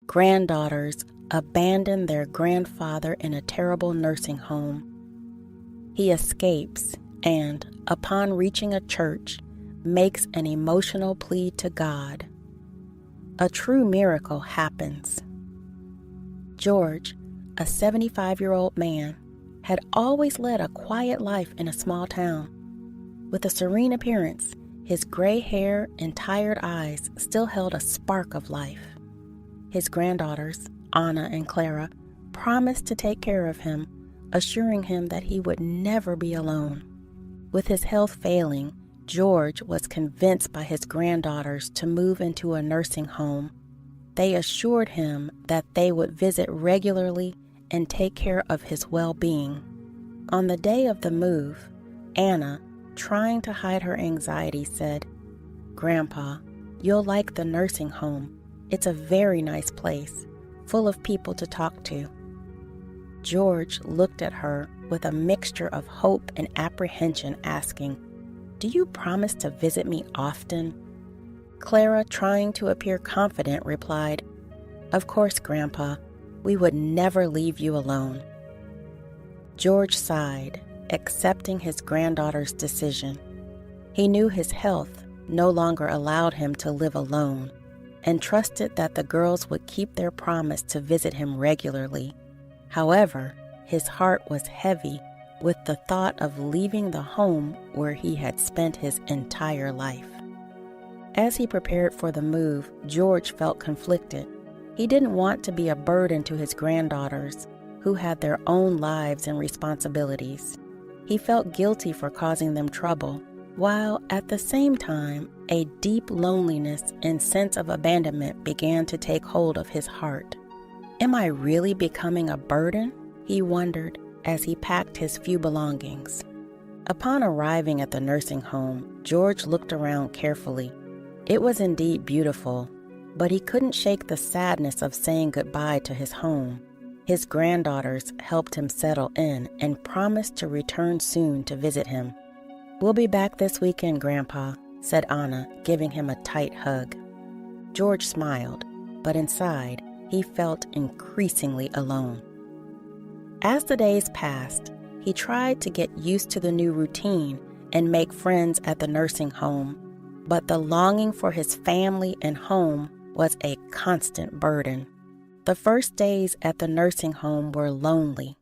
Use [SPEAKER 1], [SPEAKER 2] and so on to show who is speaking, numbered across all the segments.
[SPEAKER 1] granddaughters abandon their grandfather in a terrible nursing home. He escapes and, upon reaching a church, makes an emotional plea to God. A true miracle happens. George, a 75-year-old man, had always led a quiet life in a small town. With a serene appearance, his gray hair and tired eyes still held a spark of life. His granddaughters, Anna and Clara, promised to take care of him, assuring him that he would never be alone. With his health failing, George was convinced by his granddaughters to move into a nursing home. They assured him that they would visit regularly and take care of his well-being. On the day of the move, Anna, trying to hide her anxiety, said, "Grandpa, you'll like the nursing home. It's a very nice place, full of people to talk to." George looked at her with a mixture of hope and apprehension, asking, "Do you promise to visit me often?" Clara, trying to appear confident, replied, "Of course, Grandpa. We would never leave you alone." George sighed, accepting his granddaughter's decision. He knew his health no longer allowed him to live alone, and trusted that the girls would keep their promise to visit him regularly. However, his heart was heavy with the thought of leaving the home where he had spent his entire life. As he prepared for the move, George felt conflicted. He didn't want to be a burden to his granddaughters, who had their own lives and responsibilities. He felt guilty for causing them trouble, while at the same time, a deep loneliness and sense of abandonment began to take hold of his heart. "Am I really becoming a burden?" he wondered as he packed his few belongings. Upon arriving at the nursing home, George looked around carefully. It was indeed beautiful, but he couldn't shake the sadness of saying goodbye to his home. His granddaughters helped him settle in and promised to return soon to visit him. "We'll be back this weekend, Grandpa," said Anna, giving him a tight hug. George smiled, but inside, he felt increasingly alone. As the days passed, he tried to get used to the new routine and make friends at the nursing home, but the longing for his family and home was a constant burden. The first days at the nursing home were lonely.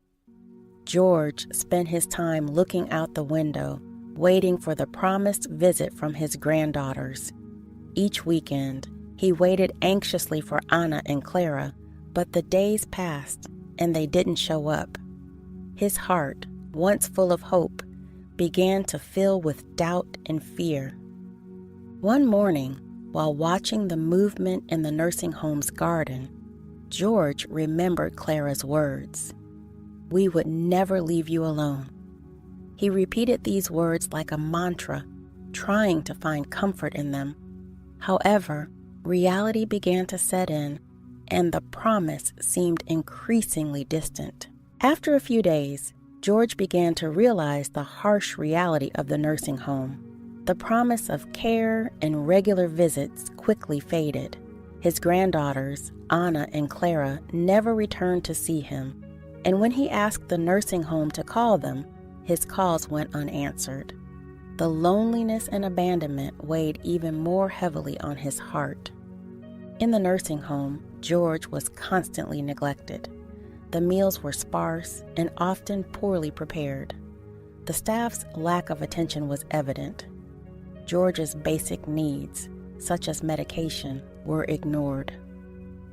[SPEAKER 1] George spent his time looking out the window, waiting for the promised visit from his granddaughters. Each weekend, he waited anxiously for Anna and Clara, but the days passed and they didn't show up. His heart, once full of hope, began to fill with doubt and fear. One morning, while watching the movement in the nursing home's garden, George remembered Clara's words, "We would never leave you alone." He repeated these words like a mantra, trying to find comfort in them. However, reality began to set in, and the promise seemed increasingly distant. After a few days, George began to realize the harsh reality of the nursing home. The promise of care and regular visits quickly faded. His granddaughters, Anna and Clara, never returned to see him, and when he asked the nursing home to call them, his calls went unanswered. The loneliness and abandonment weighed even more heavily on his heart. In the nursing home, George was constantly neglected. The meals were sparse and often poorly prepared. The staff's lack of attention was evident. George's basic needs, such as medication, were ignored.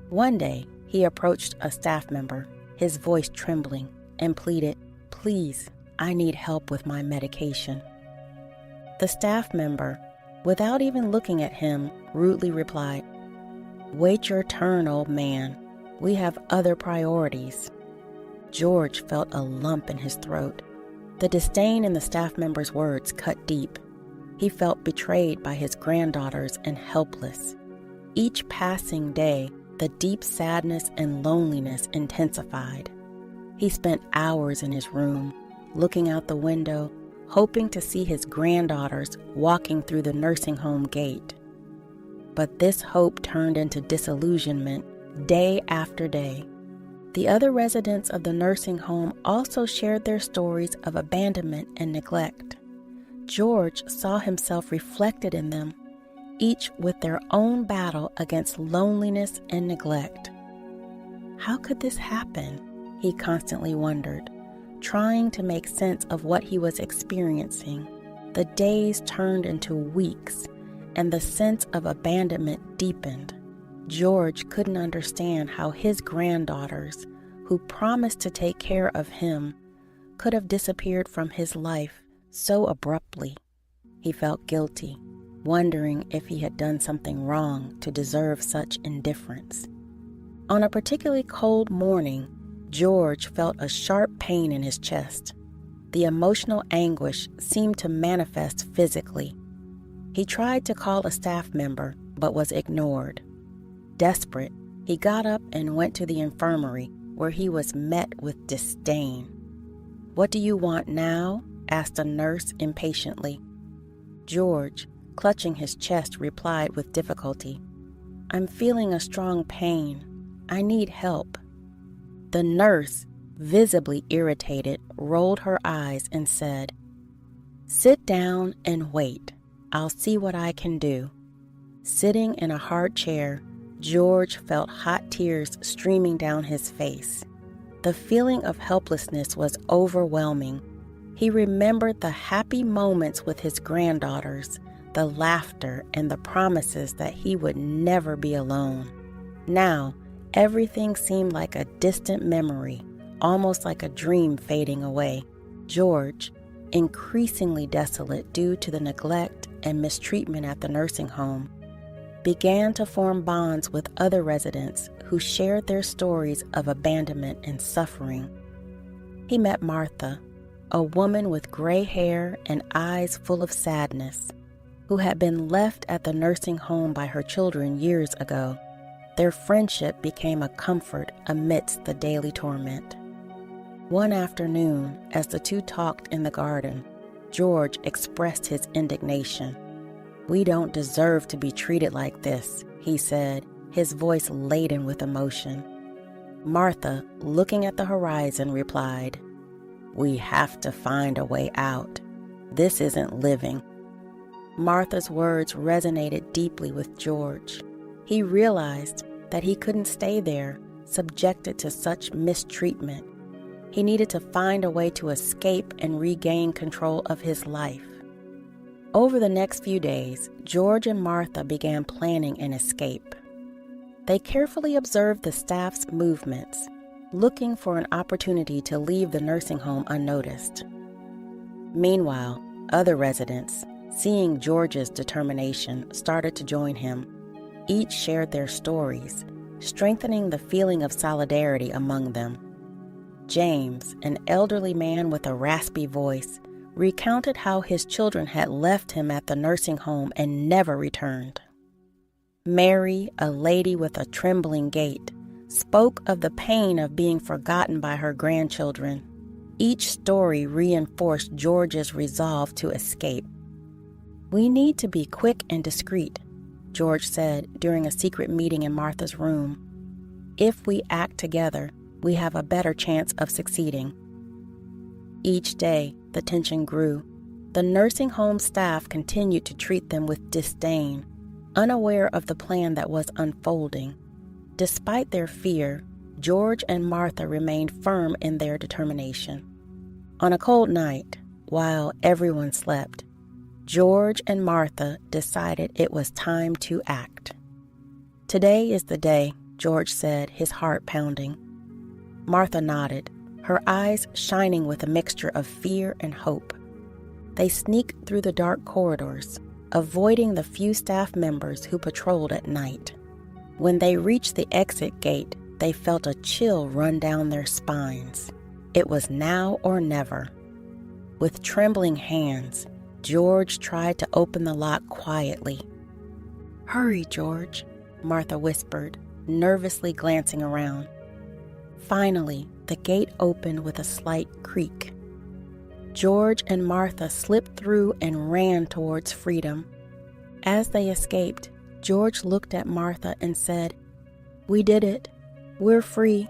[SPEAKER 1] One day, he approached a staff member, his voice trembling, and pleaded, "Please, I need help with my medication." The staff member, without even looking at him, rudely replied, "Wait your turn, old man. We have other priorities." George felt a lump in his throat. The disdain in the staff member's words cut deep. He felt betrayed by his granddaughters and helpless. Each passing day, the deep sadness and loneliness intensified. He spent hours in his room, looking out the window, hoping to see his granddaughters walking through the nursing home gate. But this hope turned into disillusionment day after day. The other residents of the nursing home also shared their stories of abandonment and neglect. George saw himself reflected in them, each with their own battle against loneliness and neglect. How could this happen? He constantly wondered, trying to make sense of what he was experiencing. The days turned into weeks, and the sense of abandonment deepened. George couldn't understand how his granddaughters, who promised to take care of him, could have disappeared from his life so abruptly. He felt guilty, wondering if he had done something wrong to deserve such indifference. On a particularly cold morning, George felt a sharp pain in his chest. The emotional anguish seemed to manifest physically. He tried to call a staff member, but was ignored. Desperate, he got up and went to the infirmary, where he was met with disdain. "What do you want now?" asked a nurse impatiently. George, clutching his chest, replied with difficulty, "I'm feeling a strong pain. I need help." The nurse, visibly irritated, rolled her eyes and said, "Sit down and wait. I'll see what I can do." Sitting in a hard chair, George felt hot tears streaming down his face. The feeling of helplessness was overwhelming. He remembered the happy moments with his granddaughters, the laughter and the promises that he would never be alone. Now, everything seemed like a distant memory, almost like a dream fading away. George, increasingly desolate due to the neglect and mistreatment at the nursing home, began to form bonds with other residents who shared their stories of abandonment and suffering. He met Martha, a woman with gray hair and eyes full of sadness, who had been left at the nursing home by her children years ago. Their friendship became a comfort amidst the daily torment. One afternoon, as the two talked in the garden, George expressed his indignation. "We don't deserve to be treated like this," he said, his voice laden with emotion. Martha, looking at the horizon, replied, "We have to find a way out. This isn't living." Martha's words resonated deeply with George. He realized that he couldn't stay there, subjected to such mistreatment. He needed to find a way to escape and regain control of his life. Over the next few days, George and Martha began planning an escape. They carefully observed the staff's movements, looking for an opportunity to leave the nursing home unnoticed. Meanwhile, other residents, seeing George's determination, started to join him. Each shared their stories, strengthening the feeling of solidarity among them. James, an elderly man with a raspy voice, recounted how his children had left him at the nursing home and never returned. Mary, a lady with a trembling gait, spoke of the pain of being forgotten by her grandchildren. Each story reinforced George's resolve to escape. "We need to be quick and discreet," George said during a secret meeting in Martha's room. "If we act together, we have a better chance of succeeding." Each day, the tension grew. The nursing home staff continued to treat them with disdain, unaware of the plan that was unfolding. Despite their fear, George and Martha remained firm in their determination. On a cold night, while everyone slept, George and Martha decided it was time to act. "Today is the day," George said, his heart pounding. Martha nodded, her eyes shining with a mixture of fear and hope. They sneaked through the dark corridors, avoiding the few staff members who patrolled at night. When they reached the exit gate, they felt a chill run down their spines. It was now or never. With trembling hands, George tried to open the lock quietly. "Hurry, George," Martha whispered, nervously glancing around. Finally, the gate opened with a slight creak. George and Martha slipped through and ran towards freedom. As they escaped, George looked at Martha and said, "We did it. We're free."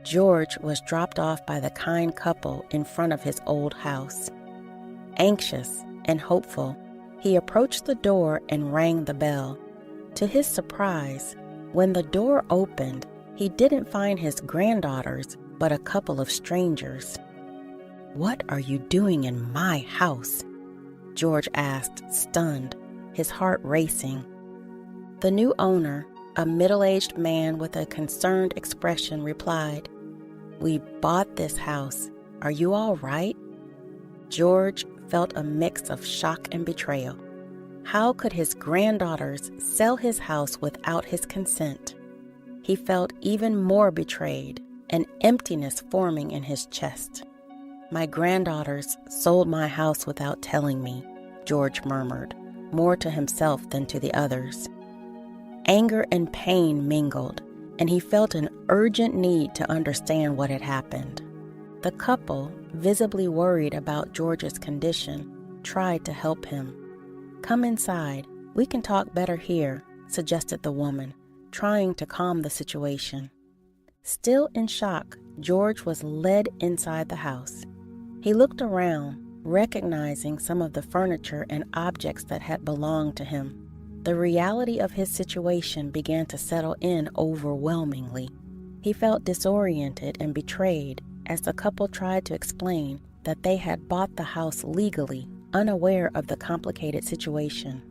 [SPEAKER 1] George was dropped off by the kind couple in front of his old house. Anxious and hopeful, he approached the door and rang the bell. To his surprise, when the door opened, he didn't find his granddaughters, but a couple of strangers. "What are you doing in my house?" George asked, stunned, his heart racing. The new owner, a middle-aged man with a concerned expression, replied, "We bought this house. Are you all right?" George felt a mix of shock and betrayal. How could his granddaughters sell his house without his consent? He felt even more betrayed, an emptiness forming in his chest. "My granddaughters sold my house without telling me," George murmured, more to himself than to the others. Anger and pain mingled, and he felt an urgent need to understand what had happened. The couple, visibly worried about George's condition, tried to help him. "Come inside. We can talk better here," suggested the woman, trying to calm the situation. Still in shock, George was led inside the house. He looked around, recognizing some of the furniture and objects that had belonged to him. The reality of his situation began to settle in overwhelmingly. He felt disoriented and betrayed as the couple tried to explain that they had bought the house legally, unaware of the complicated situation.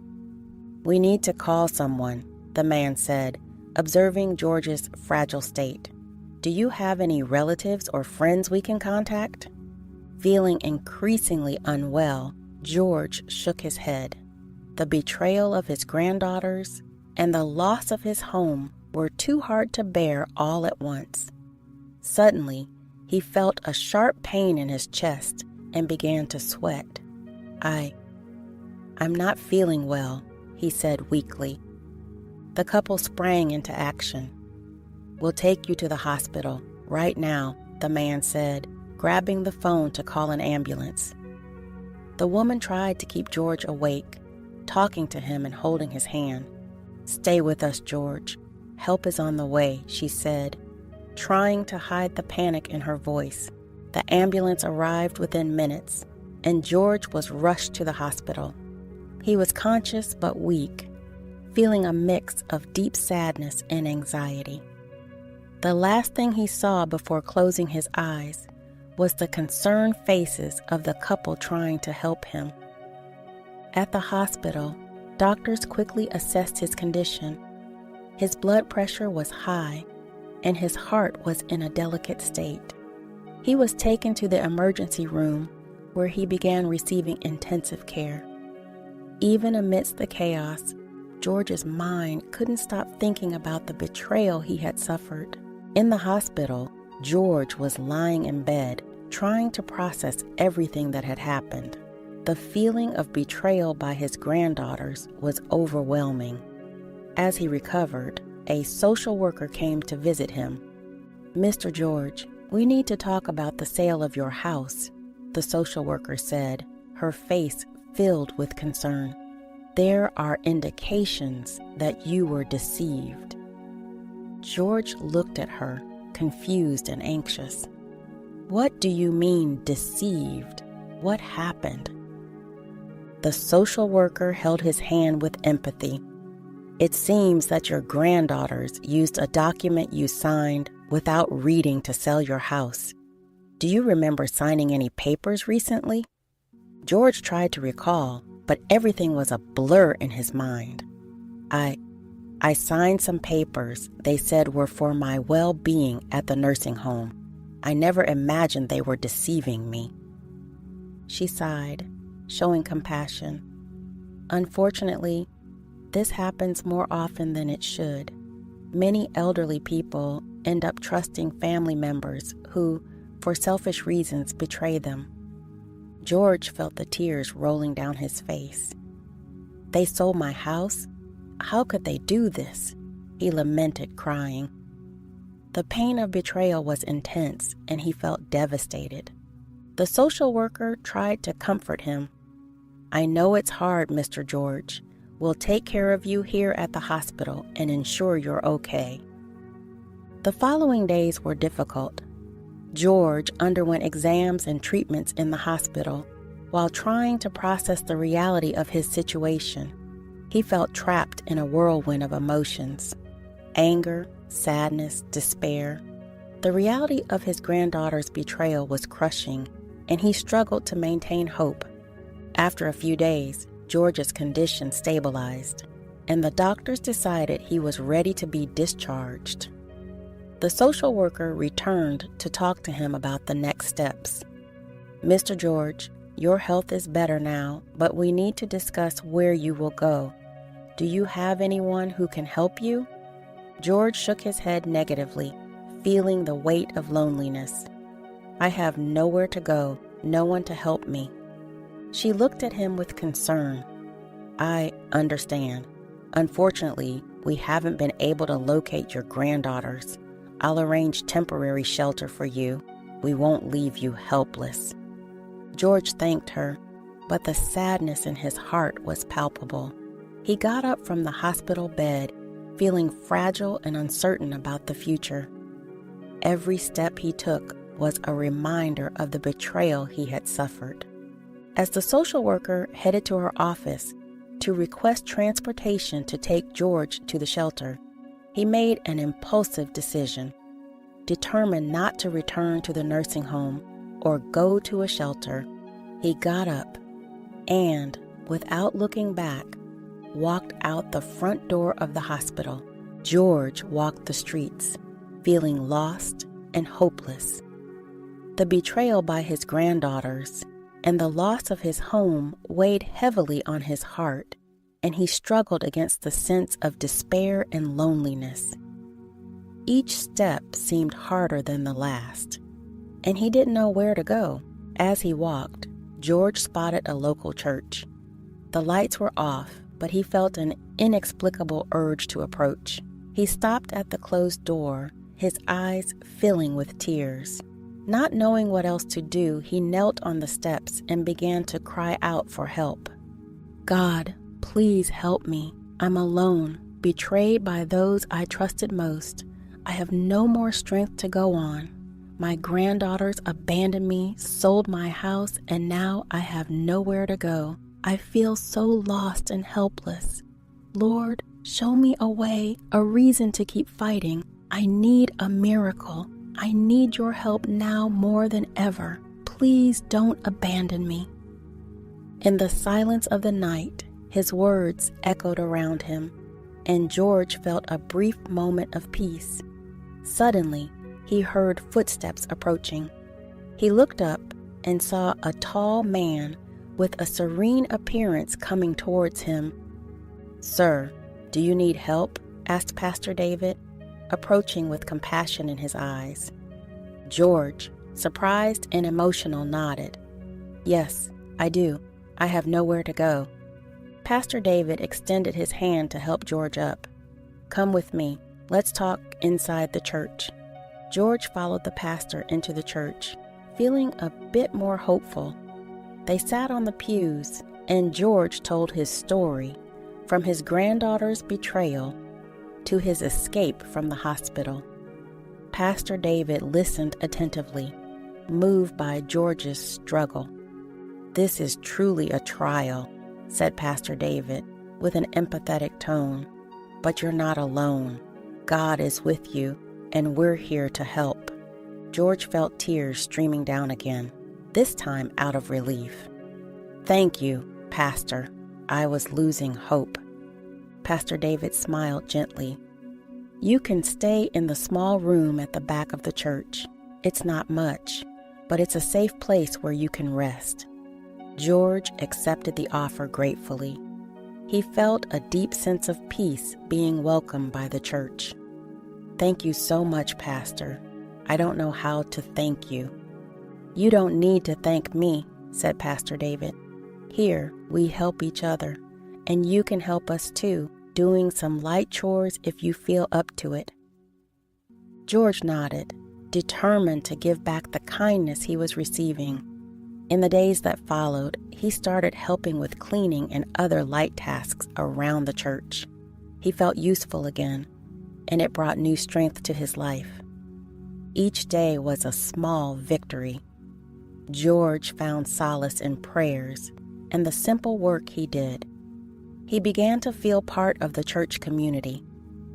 [SPEAKER 1] "We need to call someone," the man said, observing George's fragile state. "Do you have any relatives or friends we can contact?" Feeling increasingly unwell, George shook his head. The betrayal of his granddaughters and the loss of his home were too hard to bear all at once. Suddenly, he felt a sharp pain in his chest and began to sweat. I'm not feeling well," he said weakly. The couple sprang into action. "We'll take you to the hospital right now," the man said, grabbing the phone to call an ambulance. The woman tried to keep George awake, talking to him and holding his hand. "Stay with us, George. Help is on the way," she said, trying to hide the panic in her voice. The ambulance arrived within minutes, and George was rushed to the hospital. He was conscious but weak, feeling a mix of deep sadness and anxiety. The last thing he saw before closing his eyes was the concerned faces of the couple trying to help him. At the hospital, doctors quickly assessed his condition. His blood pressure was high, and his heart was in a delicate state. He was taken to the emergency room, where he began receiving intensive care. Even amidst the chaos, George's mind couldn't stop thinking about the betrayal he had suffered. In the hospital, George was lying in bed, trying to process everything that had happened. The feeling of betrayal by his granddaughters was overwhelming. As he recovered, a social worker came to visit him. "Mr. George, we need to talk about the sale of your house," the social worker said, her face filled with concern. "There are indications that you were deceived." George looked at her, confused and anxious. "What do you mean, deceived? What happened?" The social worker held his hand with empathy. "It seems that your granddaughters used a document you signed without reading to sell your house. Do you remember signing any papers recently?" George tried to recall, but everything was a blur in his mind. I signed some papers they said were for my well-being at the nursing home. I never imagined they were deceiving me." She sighed, showing compassion. "Unfortunately, this happens more often than it should. Many elderly people end up trusting family members who, for selfish reasons, betray them." George felt the tears rolling down his face. "They sold my house? How could they do this?" he lamented, crying. The pain of betrayal was intense, and he felt devastated. The social worker tried to comfort him. "I know it's hard, Mr. George. We'll take care of you here at the hospital and ensure you're okay." The following days were difficult. George underwent exams and treatments in the hospital while trying to process the reality of his situation. He felt trapped in a whirlwind of emotions: anger, sadness, despair. The reality of his granddaughter's betrayal was crushing, and he struggled to maintain hope. After a few days, George's condition stabilized, and the doctors decided he was ready to be discharged. The social worker returned to talk to him about the next steps. "Mr. George, your health is better now, but we need to discuss where you will go. Do you have anyone who can help you?" George shook his head negatively, feeling the weight of loneliness. "I have nowhere to go, no one to help me." She looked at him with concern. "I understand. Unfortunately, we haven't been able to locate your granddaughters. I'll arrange temporary shelter for you. We won't leave you helpless." George thanked her, but the sadness in his heart was palpable. He got up from the hospital bed, feeling fragile and uncertain about the future. Every step he took was a reminder of the betrayal he had suffered. As the social worker headed to her office to request transportation to take George to the shelter, he made an impulsive decision. Determined not to return to the nursing home or go to a shelter, he got up and, without looking back, walked out the front door of the hospital. George walked the streets, feeling lost and hopeless. The betrayal by his granddaughters and the loss of his home weighed heavily on his heart, and he struggled against the sense of despair and loneliness. Each step seemed harder than the last, and he didn't know where to go. As he walked, George spotted a local church. The lights were off, but he felt an inexplicable urge to approach. He stopped at the closed door, his eyes filling with tears. Not knowing what else to do, he knelt on the steps and began to cry out for help. "God, please help me. I'm alone, betrayed by those I trusted most. I have no more strength to go on. My granddaughters abandoned me, sold my house, and now I have nowhere to go. I feel so lost and helpless. Lord, show me a way, a reason to keep fighting. I need a miracle. I need your help now more than ever. Please don't abandon me." In the silence of the night, his words echoed around him, and George felt a brief moment of peace. Suddenly, he heard footsteps approaching. He looked up and saw a tall man with a serene appearance coming towards him. "Sir, do you need help?" asked Pastor David, approaching with compassion in his eyes. George, surprised and emotional, nodded. "Yes, I do. I have nowhere to go." Pastor David extended his hand to help George up. "Come with me. Let's talk inside the church." George followed the pastor into the church, feeling a bit more hopeful. They sat on the pews, and George told his story, from his granddaughter's betrayal to his escape from the hospital. Pastor David listened attentively, moved by George's struggle. "This is truly a trial," said Pastor David with an empathetic tone, "but you're not alone. God is with you, and we're here to help." George felt tears streaming down again, this time out of relief. "Thank you, Pastor. I was losing hope." Pastor David smiled gently. "You can stay in the small room at the back of the church. It's not much, but it's a safe place where you can rest." George accepted the offer gratefully. He felt a deep sense of peace being welcomed by the church. "Thank you so much, Pastor. I don't know how to thank you." "You don't need to thank me," said Pastor David. "Here, we help each other, and you can help us too, doing some light chores if you feel up to it." George nodded, determined to give back the kindness he was receiving. In the days that followed, he started helping with cleaning and other light tasks around the church. He felt useful again. and it brought new strength to his life. Each day was a small victory. George found solace in prayers and the simple work he did. He began to feel part of the church community,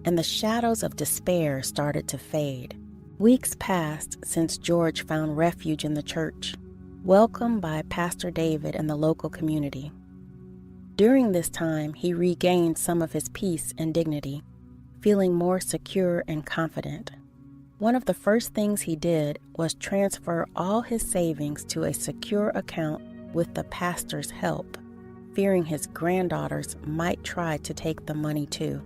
[SPEAKER 1] and the shadows of despair started to fade. Weeks passed since George found refuge in the church, welcomed by Pastor David and the local community. During this time, he regained some of his peace and dignity, feeling more secure and confident. One of the first things he did was transfer all his savings to a secure account with the pastor's help, fearing his granddaughters might try to take the money too.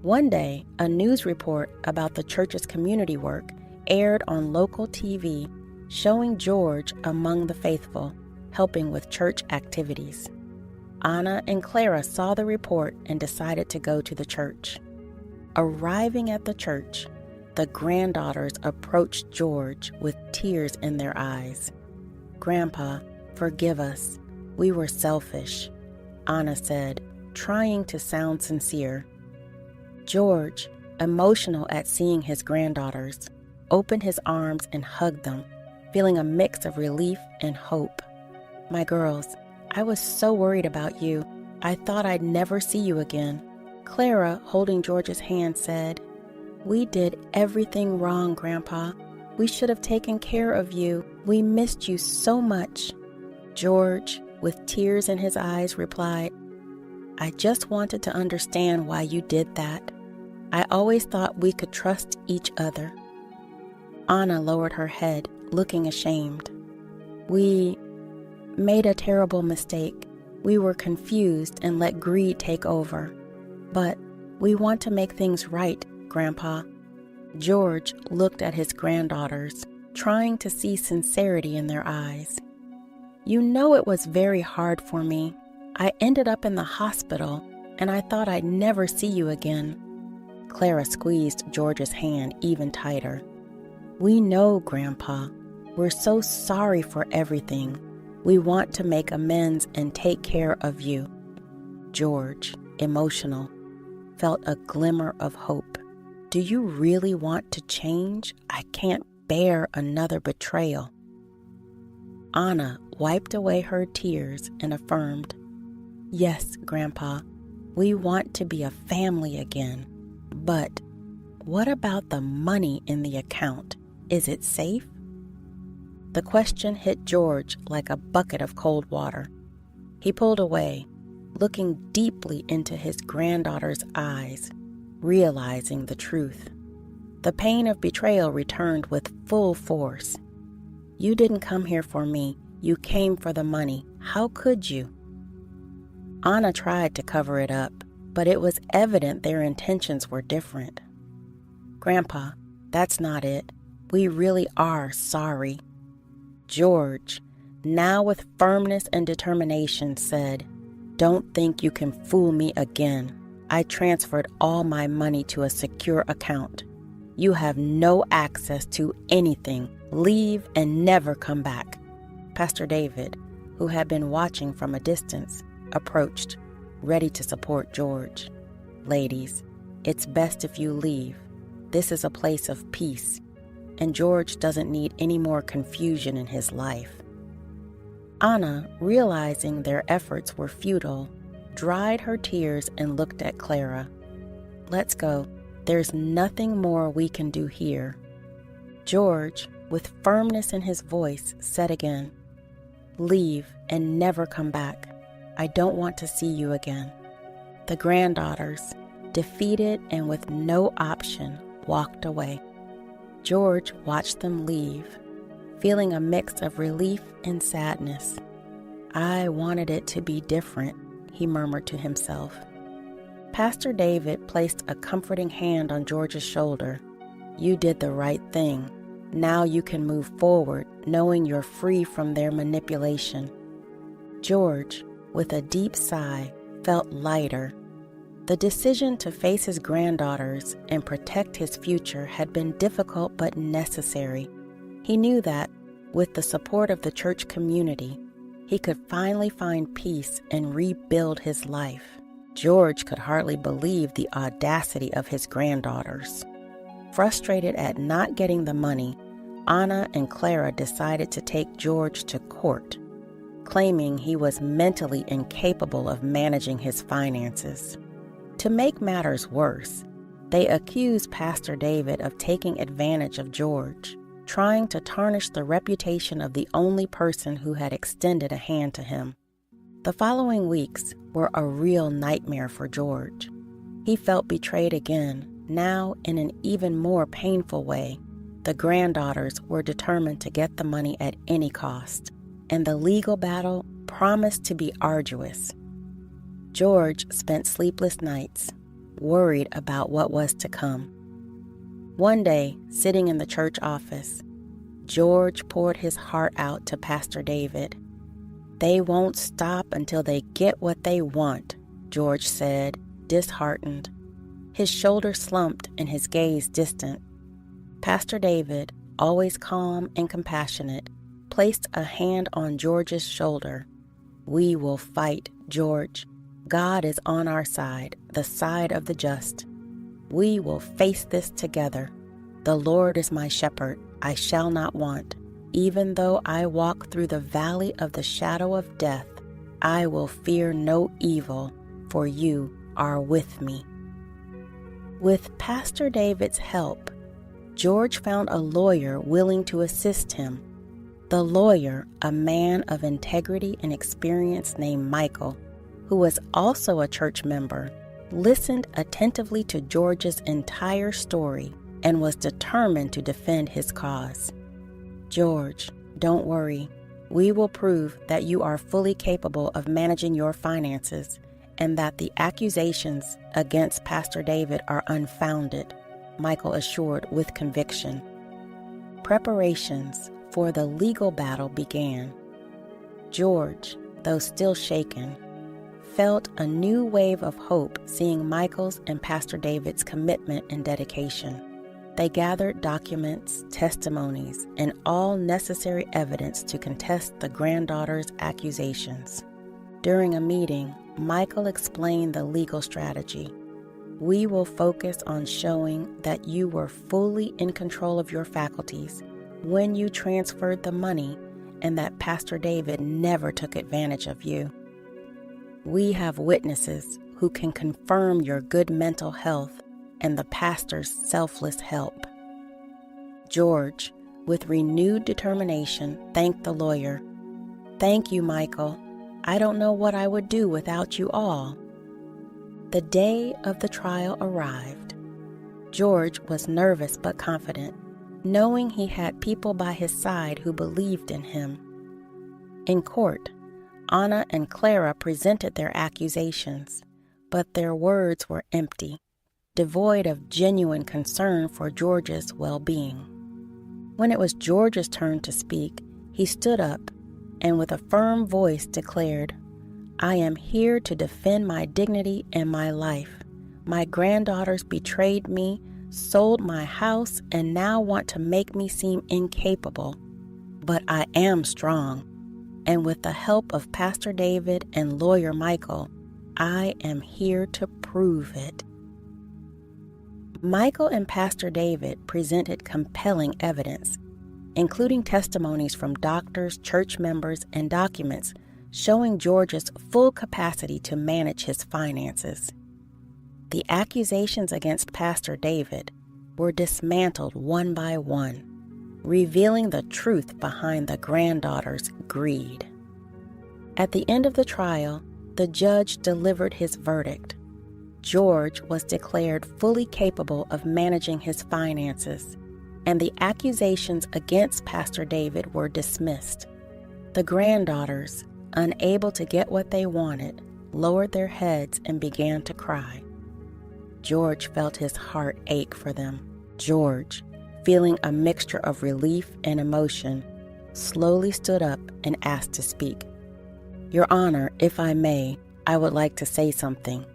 [SPEAKER 1] One day, a news report about the church's community work aired on local TV, showing George among the faithful, helping with church activities. Anna and Clara saw the report and decided to go to the church. Arriving at the church, the granddaughters approached George with tears in their eyes. "Grandpa, forgive us. We were selfish," Anna said, trying to sound sincere. George, emotional at seeing his granddaughters, opened his arms and hugged them, feeling a mix of relief and hope. "My girls, I was so worried about you. I thought I'd never see you again." Clara, holding George's hand, said, "We did everything wrong, Grandpa. We should have taken care of you. We missed you so much." George, with tears in his eyes, replied, "I just wanted to understand why you did that. I always thought we could trust each other." Anna lowered her head, looking ashamed. "We made a terrible mistake. We were confused and let greed take over. But we want to make things right, Grandpa." George looked at his granddaughters, trying to see sincerity in their eyes. "You know it was very hard for me. I ended up in the hospital, and I thought I'd never see you again." Clara squeezed George's hand even tighter. "We know, Grandpa. We're so sorry for everything. We want to make amends and take care of you." George, emotional, felt a glimmer of hope. "Do you really want to change? I can't bear another betrayal." Anna wiped away her tears and affirmed, "Yes, Grandpa, we want to be a family again. But what about the money in the account? Is it safe?" The question hit George like a bucket of cold water. He pulled away, looking deeply into his granddaughter's eyes, realizing the truth. The pain of betrayal returned with full force. "You didn't come here for me. You came for the money. How could you?" Anna tried to cover it up, but it was evident their intentions were different. "Grandpa, that's not it. We really are sorry." George, now with firmness and determination, said, "Don't think you can fool me again. I transferred all my money to a secure account. You have no access to anything. Leave and never come back." Pastor David, who had been watching from a distance, approached, ready to support George. "Ladies, it's best if you leave. This is a place of peace, and George doesn't need any more confusion in his life." Anna, realizing their efforts were futile, dried her tears and looked at Clara. "Let's go. There's nothing more we can do here." George, with firmness in his voice, said again, "Leave and never come back. I don't want to see you again." The granddaughters, defeated and with no option, walked away. George watched them leave, feeling a mix of relief and sadness. "I wanted it to be different," he murmured to himself. Pastor David placed a comforting hand on George's shoulder. "You did the right thing. Now you can move forward, knowing you're free from their manipulation." George, with a deep sigh, felt lighter. The decision to face his granddaughters and protect his future had been difficult but necessary. He knew that, with the support of the church community, he could finally find peace and rebuild his life. George could hardly believe the audacity of his granddaughters. Frustrated at not getting the money, Anna and Clara decided to take George to court, claiming he was mentally incapable of managing his finances. To make matters worse, they accused Pastor David of taking advantage of George, trying to tarnish the reputation of the only person who had extended a hand to him. The following weeks were a real nightmare for George. He felt betrayed again, now in an even more painful way. The granddaughters were determined to get the money at any cost, and the legal battle promised to be arduous. George spent sleepless nights, worried about what was to come. One day, sitting in the church office, George poured his heart out to Pastor David. "They won't stop until they get what they want," George said, disheartened. His shoulders slumped and his gaze distant. Pastor David, always calm and compassionate, placed a hand on George's shoulder. "We will fight, George. God is on our side, the side of the just. We will face this together. The Lord is my shepherd, I shall not want. Even though I walk through the valley of the shadow of death, I will fear no evil, for you are with me." With Pastor David's help, George found a lawyer willing to assist him. The lawyer, a man of integrity and experience named Michael, who was also a church member, listened attentively to George's entire story and was determined to defend his cause. "George, don't worry. We will prove that you are fully capable of managing your finances and that the accusations against Pastor David are unfounded," Michael assured with conviction. Preparations for the legal battle began. George, though still shaken, felt a new wave of hope seeing Michael's and Pastor David's commitment and dedication. They gathered documents, testimonies, and all necessary evidence to contest the granddaughters' accusations. During a meeting, Michael explained the legal strategy. "We will focus on showing that you were fully in control of your faculties when you transferred the money and that Pastor David never took advantage of you. We have witnesses who can confirm your good mental health and the pastor's selfless help." George, with renewed determination, thanked the lawyer. "Thank you, Michael. I don't know what I would do without you all." The day of the trial arrived. George was nervous but confident, knowing he had people by his side who believed in him. In court, Anna and Clara presented their accusations, but their words were empty, devoid of genuine concern for George's well-being. When it was George's turn to speak, he stood up and with a firm voice declared, "I am here to defend my dignity and my life. My granddaughters betrayed me, sold my house, and now want to make me seem incapable. But I am strong, and with the help of Pastor David and lawyer Michael, I am here to prove it." Michael and Pastor David presented compelling evidence, including testimonies from doctors, church members, and documents showing George's full capacity to manage his finances. The accusations against Pastor David were dismantled one by one, revealing the truth behind the granddaughters' greed. At the end of the trial, the judge delivered his verdict. George was declared fully capable of managing his finances, and the accusations against Pastor David were dismissed. The granddaughters, unable to get what they wanted, lowered their heads and began to cry. George felt his heart ache for them. George, feeling a mixture of relief and emotion, slowly stood up and asked to speak. "Your Honor, if I may, I would like to say something,"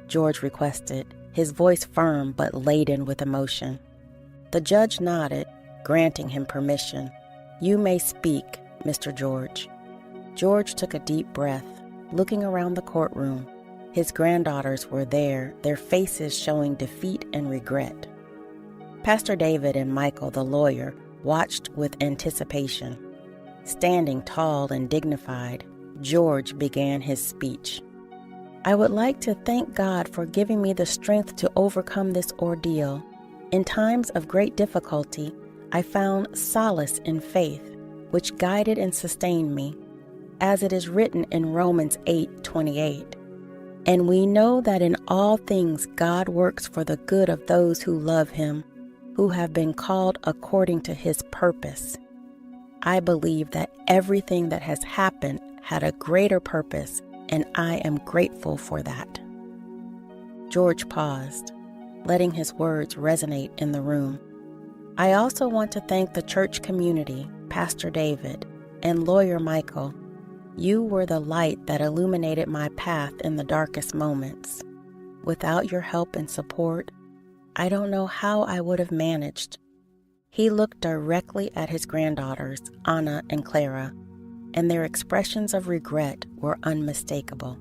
[SPEAKER 1] George requested, his voice firm but laden with emotion. The judge nodded, granting him permission. "You may speak, Mr. George." George took a deep breath, looking around the courtroom. His granddaughters were there, their faces showing defeat and regret. Pastor David and Michael, the lawyer, watched with anticipation. Standing tall and dignified, George began his speech. I would like to thank God for giving me the strength to overcome this ordeal. In times of great difficulty, I found solace in faith, which guided and sustained me, as it is written in Romans 8:28. And we know that in all things God works for the good of those who love Him, who have been called according to His purpose. I believe that everything that has happened had a greater purpose, and I am grateful for that. George paused, letting his words resonate in the room. I also want to thank the church community, Pastor David, and lawyer Michael. You were the light that illuminated my path in the darkest moments. Without your help and support, I don't know how I would have managed. He looked directly at his granddaughters, Anna and Clara, and their expressions of regret were unmistakable.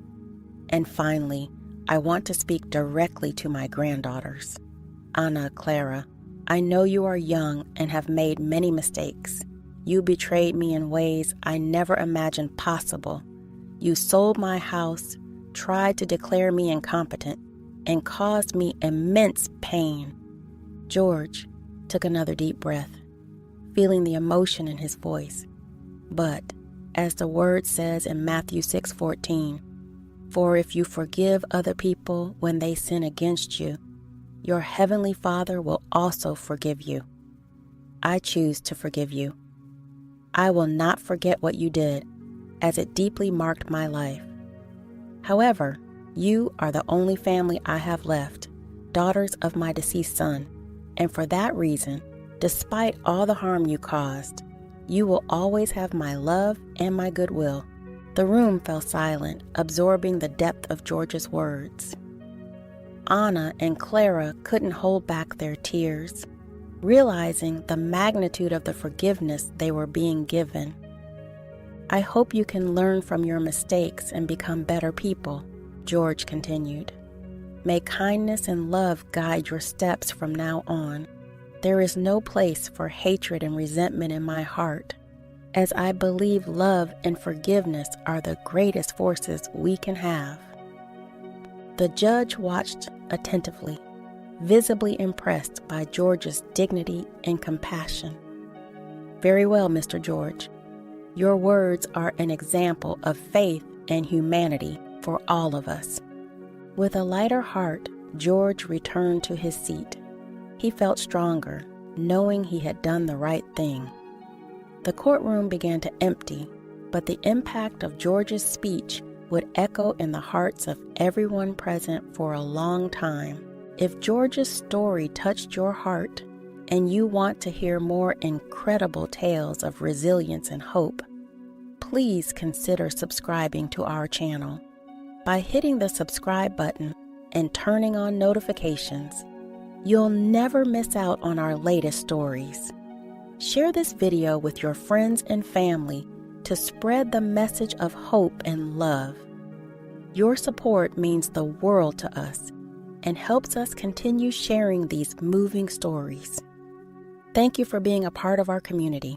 [SPEAKER 1] And finally, I want to speak directly to my granddaughters. Anna, Clara, I know you are young and have made many mistakes. You betrayed me in ways I never imagined possible. You sold my house, tried to declare me incompetent, and caused me immense pain. George took another deep breath, feeling the emotion in his voice. But, as the word says in Matthew 6:14, for if you forgive other people when they sin against you, your heavenly Father will also forgive you. I choose to forgive you. I will not forget what you did, as it deeply marked my life. However, you are the only family I have left, daughters of my deceased son, and for that reason, despite all the harm you caused, you will always have my love and my goodwill. The room fell silent, absorbing the depth of George's words. Anna and Clara couldn't hold back their tears, realizing the magnitude of the forgiveness they were being given. I hope you can learn from your mistakes and become better people, George continued. May kindness and love guide your steps from now on. There is no place for hatred and resentment in my heart, as I believe love and forgiveness are the greatest forces we can have. The judge watched attentively, visibly impressed by George's dignity and compassion. Very well, Mr. George. Your words are an example of faith and humanity for all of us. With a lighter heart, George returned to his seat. He felt stronger, knowing he had done the right thing. The courtroom began to empty, but the impact of George's speech would echo in the hearts of everyone present for a long time. If George's story touched your heart and you want to hear more incredible tales of resilience and hope, please consider subscribing to our channel. By hitting the subscribe button and turning on notifications, you'll never miss out on our latest stories. Share this video with your friends and family to spread the message of hope and love. Your support means the world to us and helps us continue sharing these moving stories. Thank you for being a part of our community.